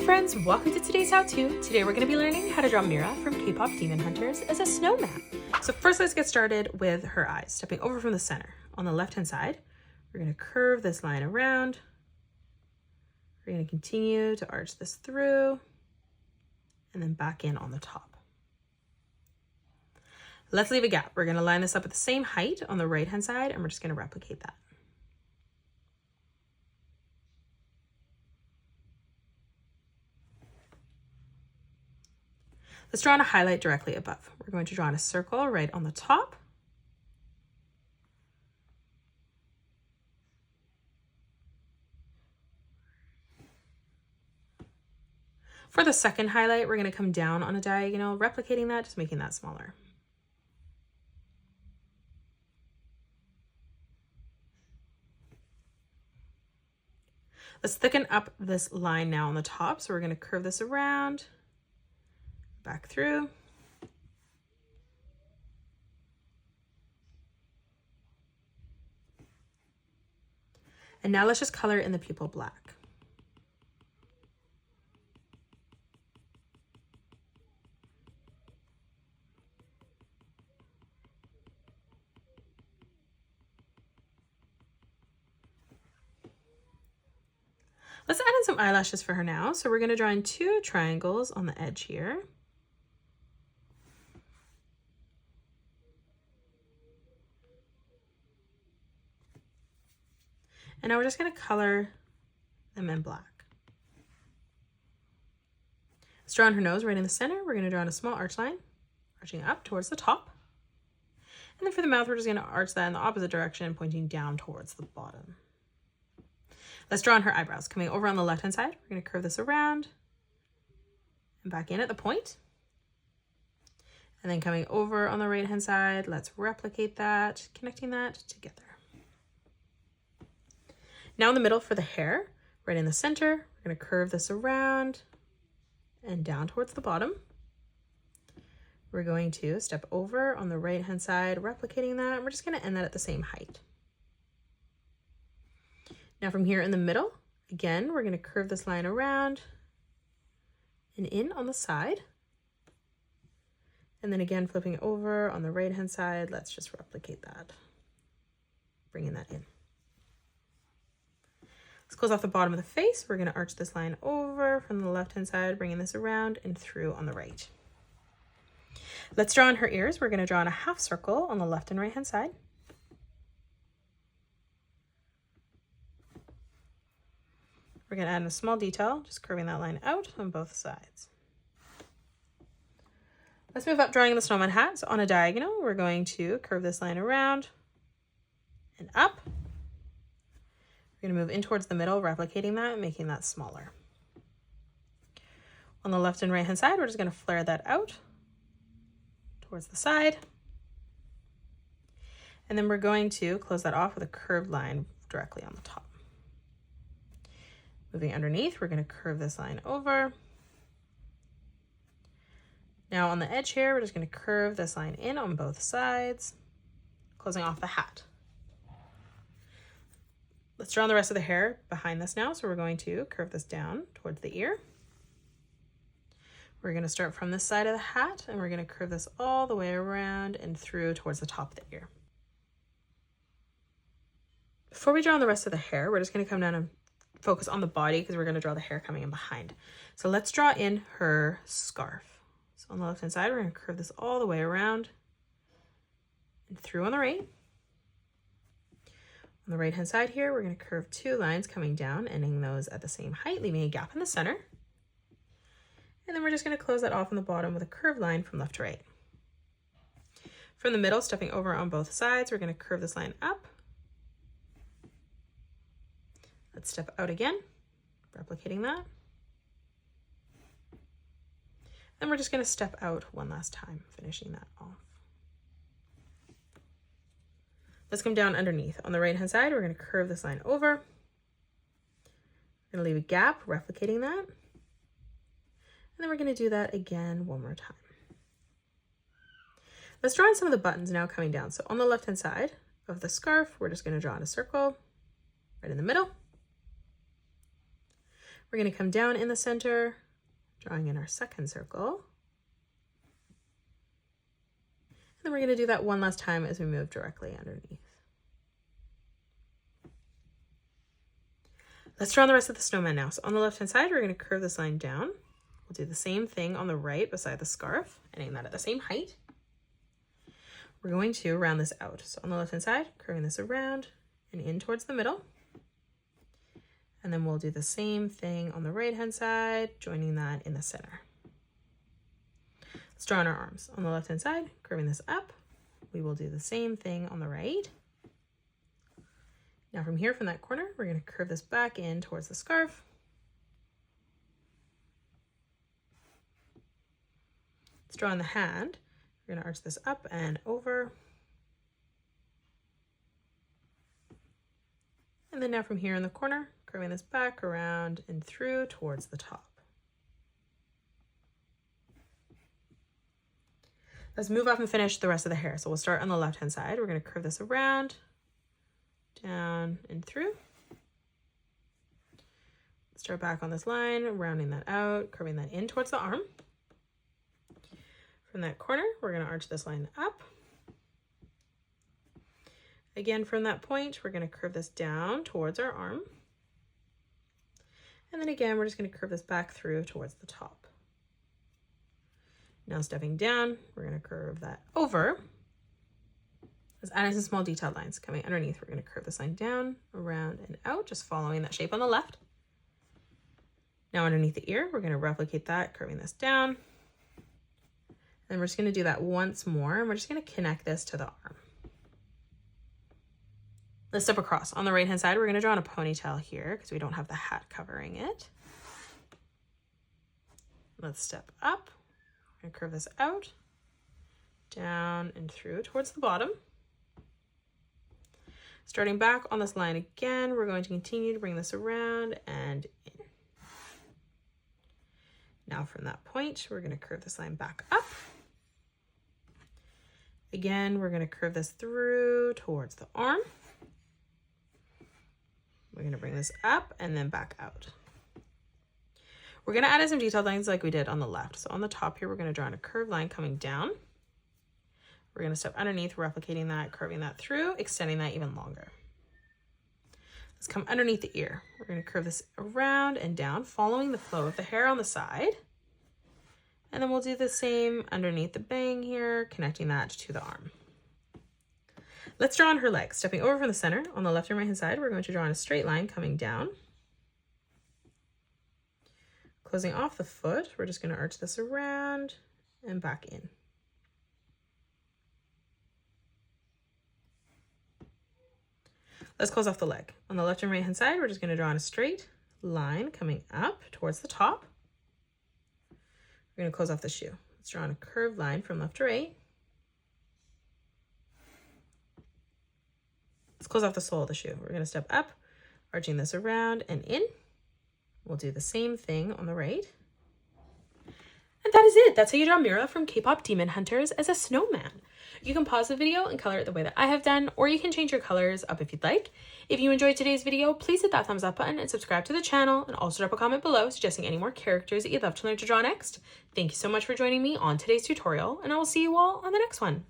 friends, welcome to today's how-to. Today we're going to be learning how to draw Mira from K-pop Demon Hunters as a snowman. So first let's get started with her eyes, stepping over from the center. On the left-hand side, we're going to curve this line around. We're going to continue to arch this through and then back in on the top. Let's leave a gap. We're going to line this up at the same height on the right-hand side and we're just going to replicate that. Let's draw on a highlight directly above. We're going to draw on a circle right on the top. For the second highlight, we're going to come down on a diagonal, replicating that, just making that smaller. Let's thicken up this line now on the top. So we're going to curve this around, back through. And now let's just color in the pupil black. Let's add in some eyelashes for her now. So we're going to draw in 2 triangles on the edge here. And now we're just going to color them in black. Let's draw on her nose right in the center. We're going to draw in a small arch line, arching up towards the top. And then for the mouth, we're just going to arch that in the opposite direction, pointing down towards the bottom. Let's draw on her eyebrows. Coming over on the left-hand side, we're going to curve this around and back in at the point. And then coming over on the right-hand side, let's replicate that, connecting that together. Now in the middle for the hair, right in the center, we're going to curve this around and down towards the bottom. We're going to step over on the right-hand side, replicating that, and we're just going to end that at the same height. Now from here in the middle, again, we're going to curve this line around and in on the side. And then again, flipping over on the right-hand side, let's just replicate that, bringing that in. Let's close off the bottom of the face. We're going to arch this line over from the left-hand side, bringing this around and through on the right. Let's draw on her ears. We're going to draw on a half circle on the left and right-hand side. We're going to add in a small detail, just curving that line out on both sides. Let's move up, drawing the snowman hat. So on a diagonal, we're going to curve this line around and up. We're going to move in towards the middle, replicating that, making that smaller. On the left and right hand side, we're just going to flare that out towards the side. And then we're going to close that off with a curved line directly on the top. Moving underneath, we're going to curve this line over. Now on the edge here, we're just going to curve this line in on both sides, closing off the hat. Let's draw on the rest of the hair behind this now. So we're going to curve this down towards the ear. We're going to start from this side of the hat and we're going to curve this all the way around and through towards the top of the ear. Before we draw on the rest of the hair, we're just going to come down and focus on the body because we're going to draw the hair coming in behind. So let's draw in her scarf. So on the left hand side, we're going to curve this all the way around and through on the right. On the right hand side here, we're going to curve 2 lines coming down, ending those at the same height, leaving a gap in the center. And then we're just going to close that off on the bottom with a curved line from left to right. From the middle, stepping over on both sides, we're going to curve this line up. Let's step out again, replicating that. Then we're just going to step out one last time, finishing that off. Let's come down underneath. On the right hand side, we're going to curve this line over. We're going to leave a gap, replicating that. And then we're going to do that again one more time. Let's draw in some of the buttons now coming down. So on the left hand side of the scarf, we're just going to draw in a circle right in the middle. We're going to come down in the center, drawing in our second circle. And then we're going to do that one last time as we move directly underneath. Let's draw on the rest of the snowman now. So on the left-hand side, we're going to curve this line down. We'll do the same thing on the right beside the scarf, and aim that at the same height. We're going to round this out. So on the left-hand side, curving this around and in towards the middle. And then we'll do the same thing on the right-hand side, joining that in the center. Let's draw on our arms. On the left-hand side, curving this up. We will do the same thing on the right. Now from here, from that corner, we're going to curve this back in towards the scarf. Let's draw on the hand. We're going to arch this up and over. And then now from here in the corner, curving this back around and through towards the top. Let's move off and finish the rest of the hair. So we'll start on the left-hand side. We're going to curve this around, down and through. Start back on this line, rounding that out, curving that in towards the arm. From that corner, we're going to arch this line up. Again, from that point, we're going to curve this down towards our arm. And then again, we're just going to curve this back through towards the top. Now stepping down, we're going to curve that over. Let's add in some small detailed lines. Coming underneath, we're going to curve this line down, around, and out, just following that shape on the left. Now underneath the ear, we're going to replicate that, curving this down. And we're just going to do that once more, and we're just going to connect this to the arm. Let's step across. On the right-hand side, we're going to draw on a ponytail here because we don't have the hat covering it. Let's step up. We're going to curve this out, down and through towards the bottom. Starting back on this line again, we're going to continue to bring this around and in. Now from that point, we're going to curve this line back up. Again, we're going to curve this through towards the arm. We're going to bring this up and then back out. We're going to add in some detailed lines like we did on the left. So on the top here, we're going to draw in a curved line coming down. We're going to step underneath, replicating that, curving that through, extending that even longer. Let's come underneath the ear. We're going to curve this around and down, following the flow of the hair on the side. And then we'll do the same underneath the bang here, connecting that to the arm. Let's draw on her legs. Stepping over from the center, on the left and right hand side, we're going to draw in a straight line coming down. Closing off the foot, we're just going to arch this around and back in. Let's close off the leg. On the left and right hand side, we're just going to draw in a straight line coming up towards the top. We're going to close off the shoe. Let's draw on a curved line from left to right. Let's close off the sole of the shoe. We're going to step up, arching this around and in. We'll do the same thing on the right. And that is it. That's how you draw Mira from K-pop Demon Hunters as a snowman. You can pause the video and color it the way that I have done, or you can change your colors up if you'd like. If you enjoyed today's video, please hit that thumbs up button and subscribe to the channel, and also drop a comment below suggesting any more characters that you'd love to learn to draw next. Thank you so much for joining me on today's tutorial, and I will see you all on the next one.